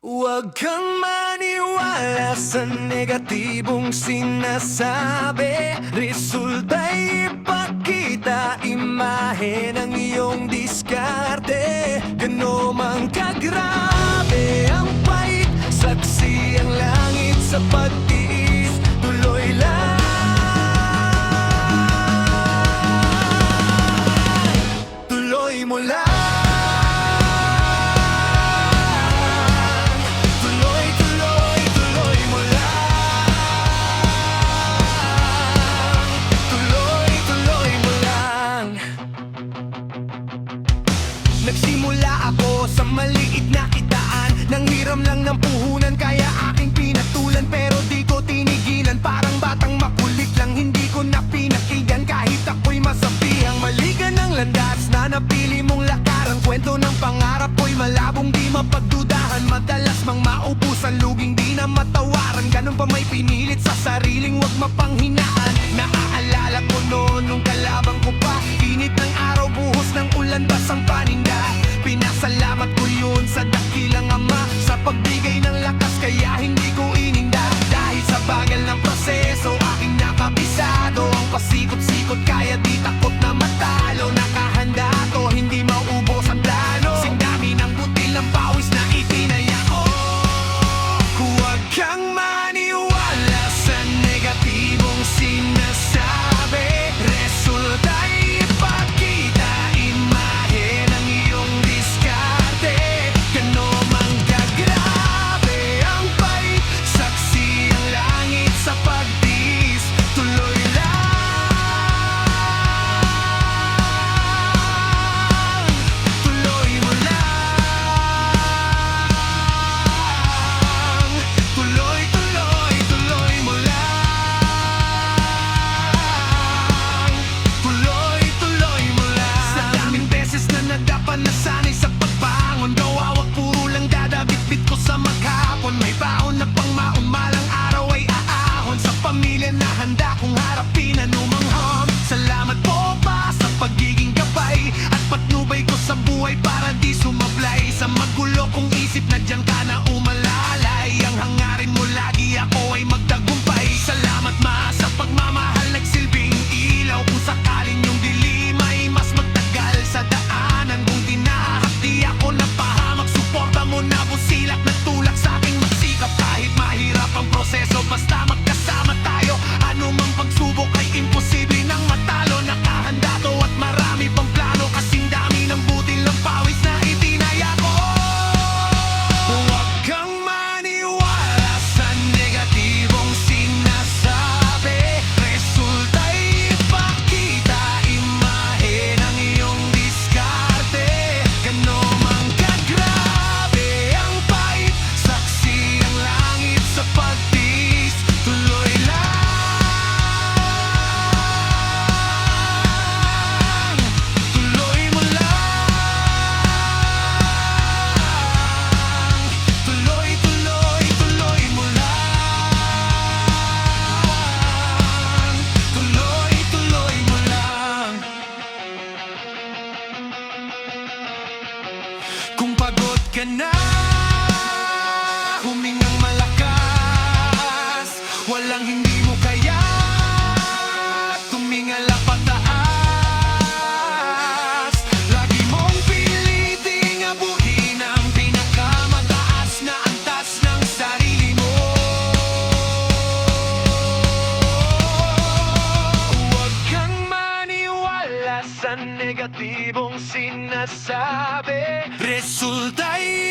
Huwag kang maniwala sa negatibong sinasabi. Resulta'y ipakita, imahe ng iyong diskarte. Gano mang kagrabe ang pait, saksi ang langit sa pagtiis. Tuloy lang, tuloy mo lang. Nagsimula ako sa maliit na kitaan, nang hiram lang ng puhunan kaya aking pinatulan. Pero di ko tinigilan, parang batang makulit lang. Hindi ko na pinakinggan kahit ako'y masapihang. Mali ka ng landas na napili mong lakaran. Kwento ng pangarap ko'y malabong di mapagdudahan. Madalas mang maubusan, luging di na matawaran. Ganun pa may pinilit sa sariling wag mapanghinaan. Naaalala ko noon nung kalabang ko pa, init ng araw, buhos ng ulan, basang paninda. Pinasalamat ko yun sa dakilang Ama, sa pagbigay ng lakas kaya hindi ko ininda. Dahil sa bagal ng proseso, aking nakabisado ang pasikot-sikot, kaya di takot na matalo. Nakahanda to, hindi maubos ang plano. Sindami ng butil ng pawis na itinaya ko. Huwag kang maniwala sa negatibong sinasabi. Resulta'y ipakita, imahe ng iyong diskarte. Gano mang kagrabe ang pait, saksi ang langit sa pagtiis. Tuloy lang, tuloy mo lang. Tuloy, tuloy, tuloy mo lang. Tuloy, tuloy mo lang. Sa daming beses na nadapan, nasanay sa pagbangon. Gawawag puro lang dadabit-bit ko sa maghapon. May baon na pang maumalang araw ay aahon. Sa pamilya na handa kong harapin anumang hamon. Salamat po pa sa pagiging gabay at patnubay ko sa buhay para di sumablay. Sa magulo kong isip na diyan ka na umalalay. Ang hangarin mo lagi ako ay magtagumpay. Salamat ma sa pagmamahal, nagsilbing ilaw. Kung sakalin yung dilim ay mas magtagal sa daanan. Kung dinahati ako na pahamak, suporta mo na busilak na tulak sa aking magsikap. Kahit mahirap ang proseso, basta magkasama tayo. Ano mang pagsubok ay imposible nang matalo. Nakahanda to at marami pang plano, kasing dami ng butil ng pawis na itinaya ko. Huwag kang maniwala sa negatibong sinasabi. Resulta'y ipakita, imahe ng iyong diskarte. Gano mang kagrabe ang pait, saksi ang langit sa pagtiis. Tuloy lang, tuloy mo lang. Tuloy, tuloy, tuloy mo lang. Tuloy, tuloy mo lang. Kung pagod ka na, humingang malakas. Walang hindi mo kaya, tumingala pataas. Lagi mong piliting abutin ang pinakamataas na antas ng sarili mo. Huwag kang maniwala sa negatibong sinasabi. Resulta'y